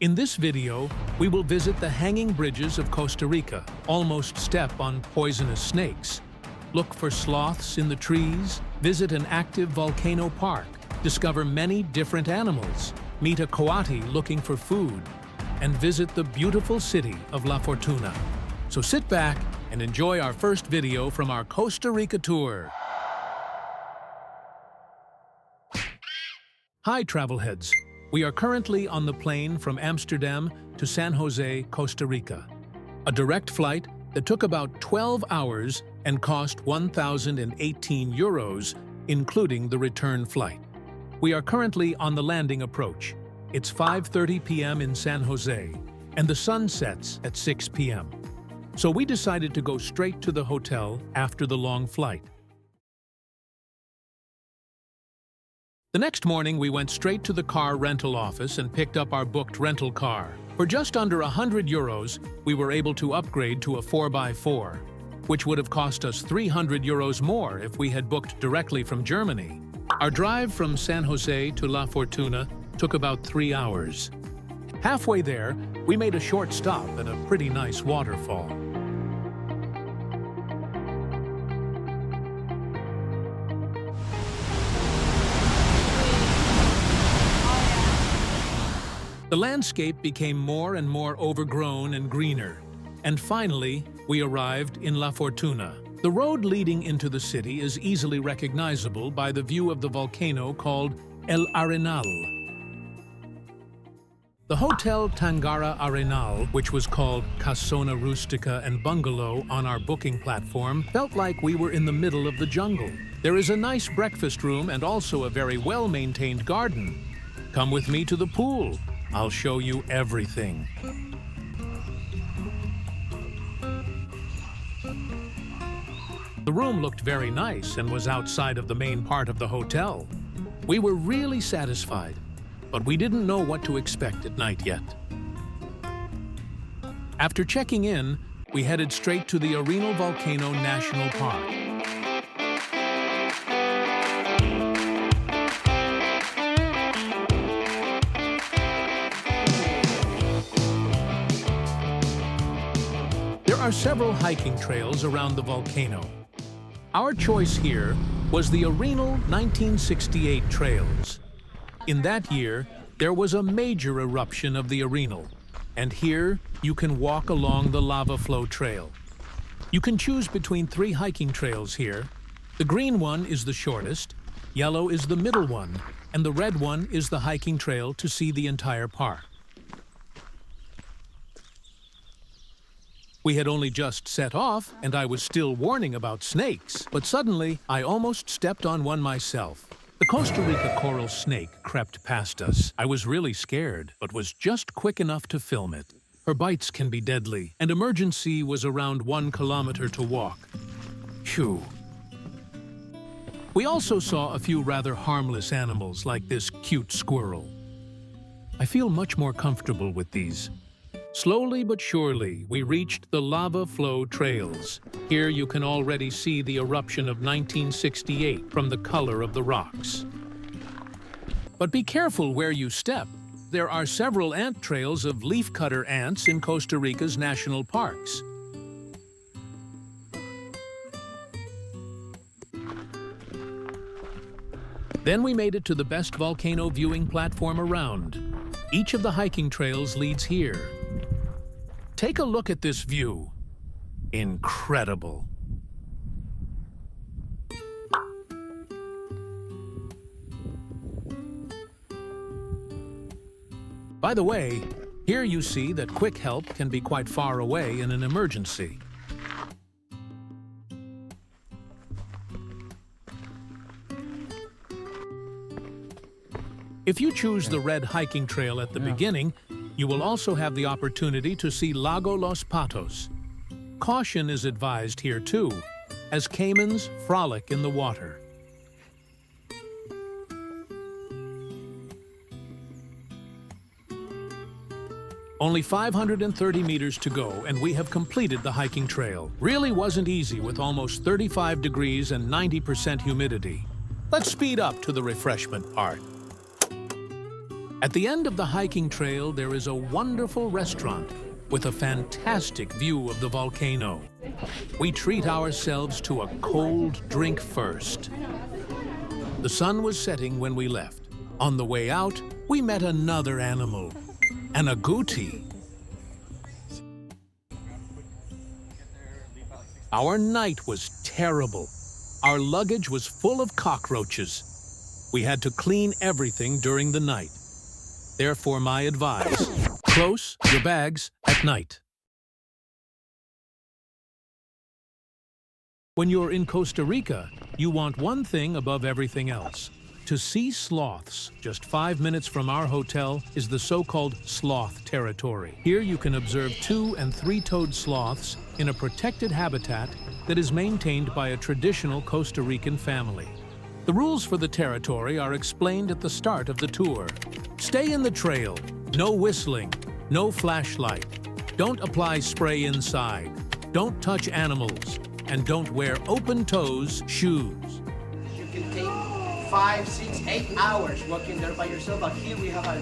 In this video, we will visit the hanging bridges of Costa Rica, almost step on poisonous snakes, look for sloths in the trees, visit an active volcano park, discover many different animals, meet a coati looking for food, and visit the beautiful city of La Fortuna. So sit back and enjoy our first video from our Costa Rica tour. Hi, travelheads. We are currently on the plane from Amsterdam to San Jose, Costa Rica. A direct flight that took about 12 hours and cost 1,018 euros, including the return flight. We are currently on the landing approach. It's 5:30 p.m. in San Jose, and the sun sets at 6 p.m. So we decided to go straight to the hotel after the long flight. The next morning, we went straight to the car rental office and picked up our booked rental car. For just under 100 euros, we were able to upgrade to a 4x4, which would have cost us 300 euros more if we had booked directly from Germany. Our drive from San Jose to La Fortuna took about 3 hours. Halfway there, we made a short stop at a pretty nice waterfall. The landscape became more and more overgrown and greener, and finally, we arrived in La Fortuna. The road leading into the city is easily recognizable by the view of the volcano called El Arenal. The Hotel Tangara Arenal, which was called Casona Rustica and Bungalow on our booking platform, felt like we were in the middle of the jungle. There is a nice breakfast room and also a very well-maintained garden. Come with me to the pool. I'll show you everything. The room looked very nice and was outside of the main part of the hotel. We were really satisfied, but we didn't know what to expect at night yet. After checking in, we headed straight to the Arenal Volcano National Park. There are several hiking trails around the volcano. Our choice here was the Arenal 1968 trails. In that year, there was a major eruption of the Arenal, and here you can walk along the lava flow trail. You can choose between 3 hiking trails here. The green one is the shortest, yellow is the middle one, and the red one is the hiking trail to see the entire park. We had only just set off, and I was still warning about snakes, but suddenly I almost stepped on one myself. The Costa Rica coral snake crept past us. I was really scared, but was just quick enough to film it. Her bites can be deadly, and emergency was around 1 kilometer to walk. Phew. We also saw a few rather harmless animals like this cute squirrel. I feel much more comfortable with these. Slowly but surely, we reached the lava flow trails. Here you can already see the eruption of 1968 from the color of the rocks. But be careful where you step. There are several ant trails of leafcutter ants in Costa Rica's national parks. Then we made it to the best volcano viewing platform around. Each of the hiking trails leads here. Take a look at this view. Incredible. By the way, here you see that quick help can be quite far away in an emergency. If you choose the red hiking trail at the beginning, you will also have the opportunity to see Lago Los Patos. Caution is advised here too, as caimans frolic in the water. Only 530 meters to go, and we have completed the hiking trail. Really wasn't easy with almost 35 degrees and 90% humidity. Let's speed up to the refreshment part. At the end of the hiking trail, there is a wonderful restaurant with a fantastic view of the volcano. We treat ourselves to a cold drink first. The sun was setting when we left. On the way out, we met another animal, an agouti. Our night was terrible. Our luggage was full of cockroaches. We had to clean everything during the night. Therefore, my advice, close your bags at night. When you're in Costa Rica, you want one thing above everything else: to see sloths. Just 5 minutes from our hotel is the so-called Sloth Territory. Here you can observe 2- and 3-toed sloths in a protected habitat that is maintained by a traditional Costa Rican family. The rules for the territory are explained at the start of the tour. Stay in the trail, no whistling, no flashlight. Don't apply spray inside, don't touch animals, and don't wear open-toes shoes. You can take 5, 6, 8 hours walking there by yourself, but here we have a...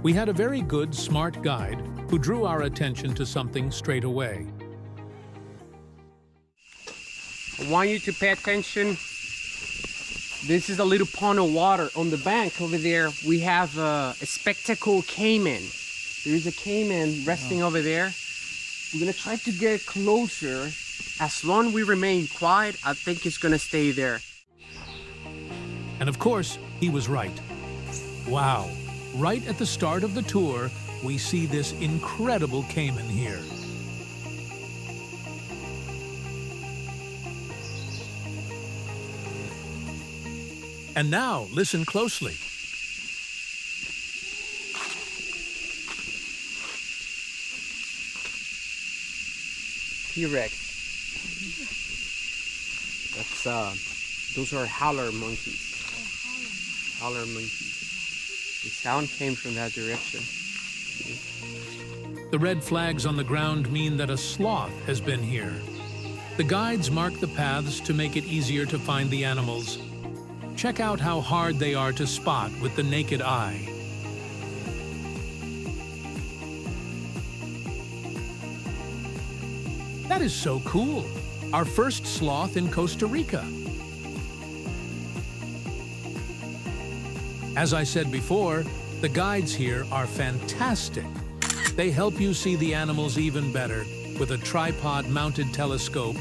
We had a very good, smart guide who drew our attention to something straight away. I want you to pay attention. This is a little pond of water. On the bank over there, we have a spectacle caiman. There is a caiman resting over there. We're gonna try to get closer. As long as we remain quiet, I think it's gonna stay there. And of course, he was right. Wow, right at the start of the tour, we see this incredible caiman here. And now, listen closely. T-Rex. Those are howler monkeys. Howler monkeys. The sound came from that direction. The red flags on the ground mean that a sloth has been here. The guides mark the paths to make it easier to find the animals. Check out how hard they are to spot with the naked eye. That is so cool! Our first sloth in Costa Rica. As I said before, the guides here are fantastic. They help you see the animals even better with a tripod-mounted telescope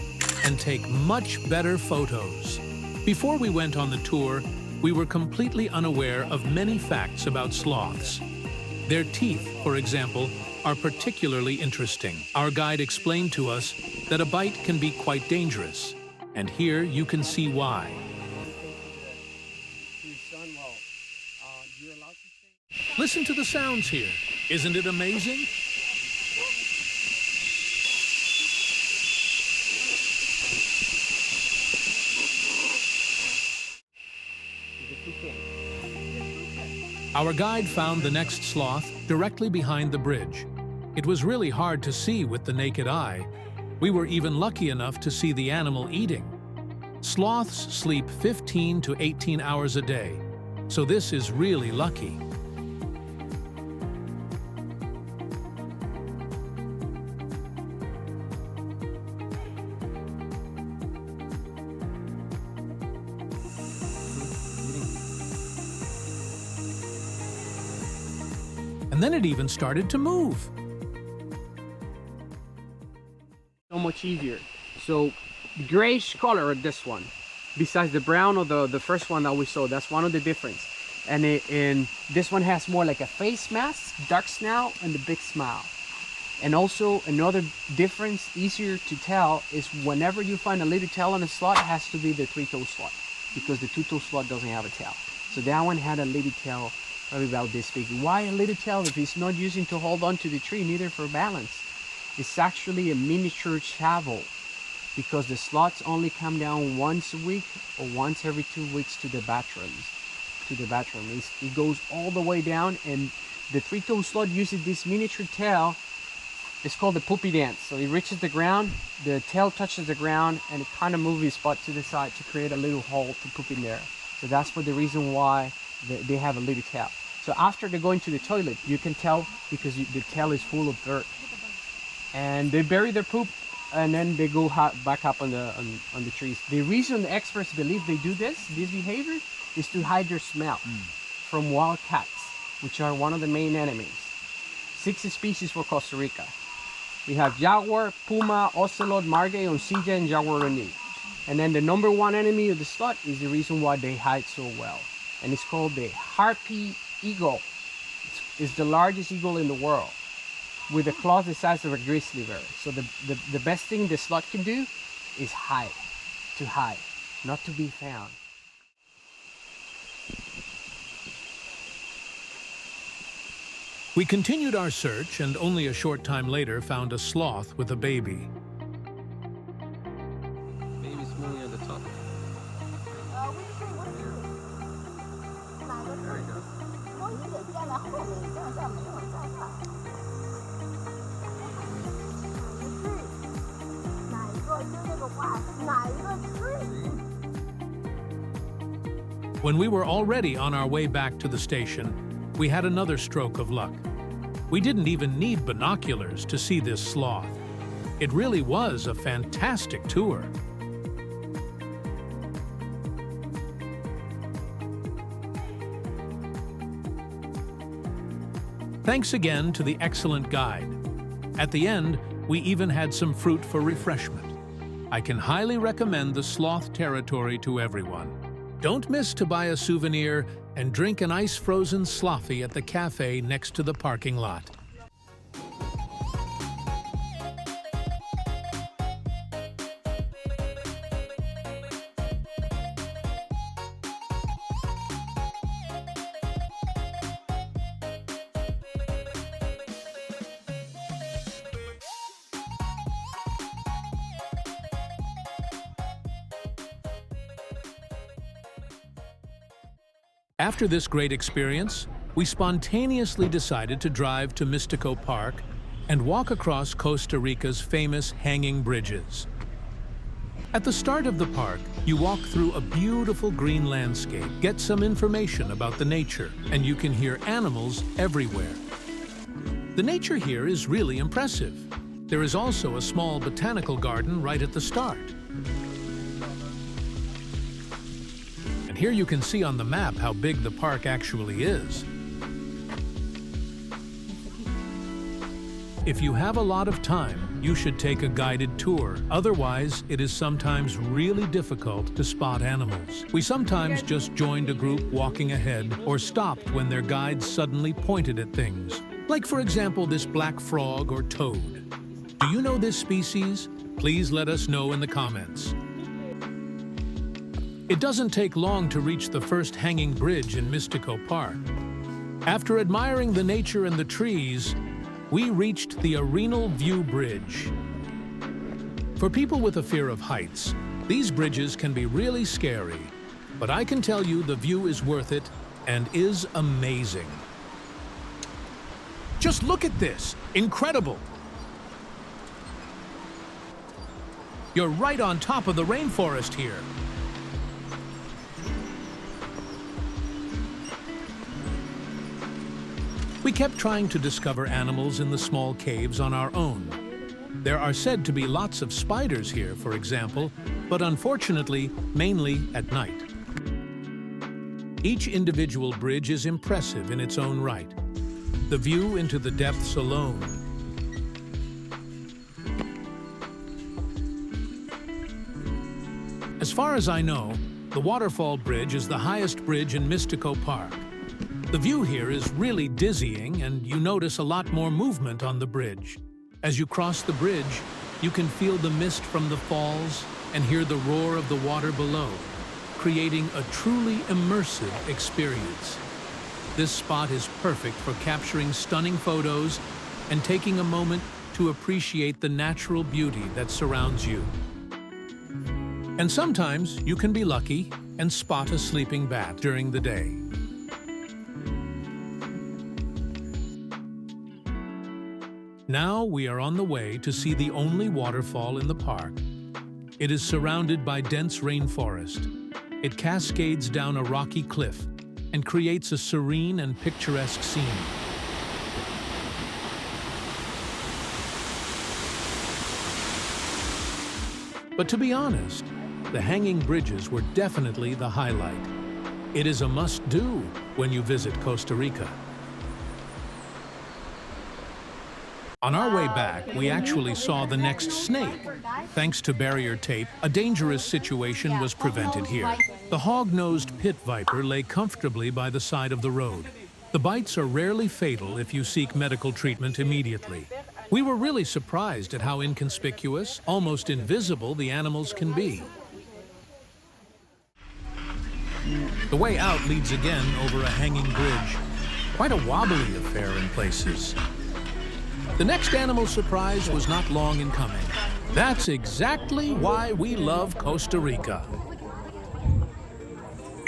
and take much better photos. Before we went on the tour, we were completely unaware of many facts about sloths. Their teeth, for example, are particularly interesting. Our guide explained to us that a bite can be quite dangerous, and here you can see why. Listen to the sounds here. Isn't it amazing? Our guide found the next sloth directly behind the bridge. It was really hard to see with the naked eye. We were even lucky enough to see the animal eating. Sloths sleep 15 to 18 hours a day, so this is really lucky. And then it even started to move. So much easier. So the grayish color of this one, besides the brown of the first one that we saw, that's one of the difference. And this one has more like a face mask, dark snout, and the big smile. And also another difference, easier to tell, is whenever you find a little tail on a sloth, it has to be the 3-toed sloth, because the 2-toed sloth doesn't have a tail. So that one had a little tail, probably about this big. Why a little tail if it's not using to hold on to the tree, neither for balance? It's actually a miniature travel, because the sloths only come down once a week or once every 2 weeks to the bathrooms. It goes all the way down, and the 3-toed sloth uses this miniature tail It's called the poopy dance. So it reaches the ground, the tail touches the ground, and it kind of moves its butt to the side to create a little hole to poop in there. So that's the reason why they have a little tail. So after they go into the toilet, you can tell because the tail is full of dirt. And they bury their poop, and then they go back up on the trees. The reason the experts believe they do this behavior, is to hide their smell from wild cats, which are one of the main enemies. 6 species for Costa Rica. We have jaguar, puma, ocelot, margay, oncilla, and jaguaroni. And then the #1 enemy of the sloth is the reason why they hide so well. And it's called the harpy eagle. It's the largest eagle in the world, with a claws the size of a grizzly bear. So the best thing the sloth can do is hide, not to be found. We continued our search and only a short time later found a sloth with a baby. Baby's moving at the top. There we go. When we were already on our way back to the station, we had another stroke of luck. We didn't even need binoculars to see this sloth. It really was a fantastic tour. Thanks again to the excellent guide. At the end, we even had some fruit for refreshment. I can highly recommend the Sloth Territory to everyone. Don't miss to buy a souvenir and drink an ice-frozen slothy at the cafe next to the parking lot. After this great experience, we spontaneously decided to drive to Mistico Park and walk across Costa Rica's famous hanging bridges. At the start of the park, you walk through a beautiful green landscape, get some information about the nature, and you can hear animals everywhere. The nature here is really impressive. There is also a small botanical garden right at the start. And here you can see on the map how big the park actually is. If you have a lot of time, you should take a guided tour. Otherwise, it is sometimes really difficult to spot animals. We sometimes just joined a group walking ahead or stopped when their guides suddenly pointed at things. Like, for example, this black frog or toad. Do you know this species? Please let us know in the comments. It doesn't take long to reach the first hanging bridge in Mistico Park. After admiring the nature and the trees, we reached the Arenal View Bridge. For people with a fear of heights, these bridges can be really scary, but I can tell you the view is worth it and is amazing. Just look at this! Incredible! You're right on top of the rainforest here. We kept trying to discover animals in the small caves on our own. There are said to be lots of spiders here, for example, but unfortunately, mainly at night. Each individual bridge is impressive in its own right. The view into the depths alone. As far as I know, the Waterfall Bridge is the highest bridge in Mistico Park. The view here is really dizzying, and you notice a lot more movement on the bridge. As you cross the bridge, you can feel the mist from the falls and hear the roar of the water below, creating a truly immersive experience. This spot is perfect for capturing stunning photos and taking a moment to appreciate the natural beauty that surrounds you. And sometimes you can be lucky and spot a sleeping bat during the day. Now we are on the way to see the only waterfall in the park. It is surrounded by dense rainforest. It cascades down a rocky cliff and creates a serene and picturesque scene. But to be honest, the hanging bridges were definitely the highlight. It is a must-do when you visit Costa Rica. On our way back, we actually saw the next snake. Thanks to barrier tape, a dangerous situation was prevented here. The hog-nosed pit viper lay comfortably by the side of the road. The bites are rarely fatal if you seek medical treatment immediately. We were really surprised at how inconspicuous, almost invisible, the animals can be. The way out leads again over a hanging bridge. Quite a wobbly affair in places. The next animal surprise was not long in coming. That's exactly why we love Costa Rica.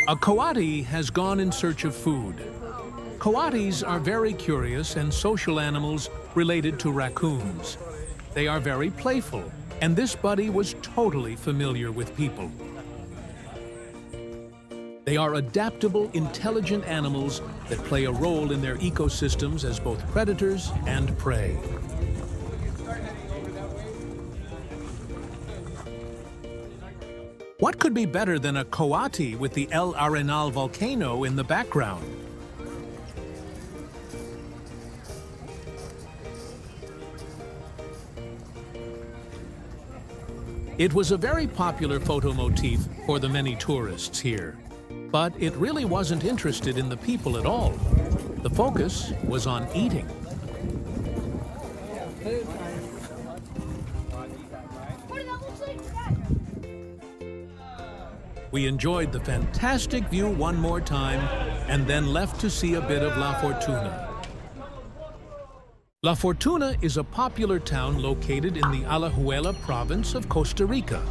A coati has gone in search of food. Coatis are very curious and social animals related to raccoons. They are very playful, and this buddy was totally familiar with people. They are adaptable, intelligent animals that play a role in their ecosystems as both predators and prey. What could be better than a coati with the El Arenal volcano in the background? It was a very popular photo motif for the many tourists here. But it really wasn't interested in the people at all. The focus was on eating. We enjoyed the fantastic view one more time and then left to see a bit of La Fortuna. La Fortuna is a popular town located in the Alajuela province of Costa Rica.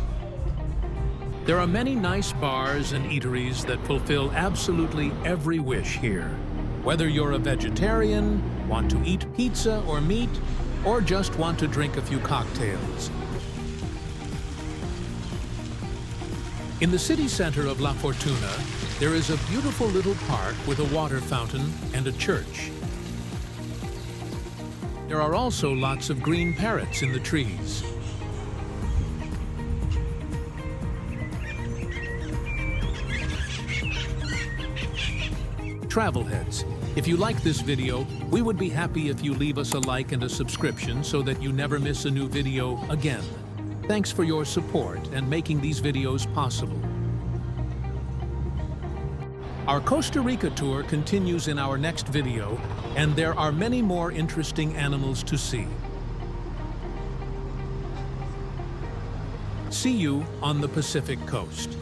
There are many nice bars and eateries that fulfill absolutely every wish here. Whether you're a vegetarian, want to eat pizza or meat, or just want to drink a few cocktails. In the city center of La Fortuna, there is a beautiful little park with a water fountain and a church. There are also lots of green parrots in the trees. Travelheads, if you like this video, we would be happy if you leave us a like and a subscription so that you never miss a new video again. Thanks for your support and making these videos possible. Our Costa Rica tour continues in our next video, and there are many more interesting animals to see. See you on the Pacific Coast.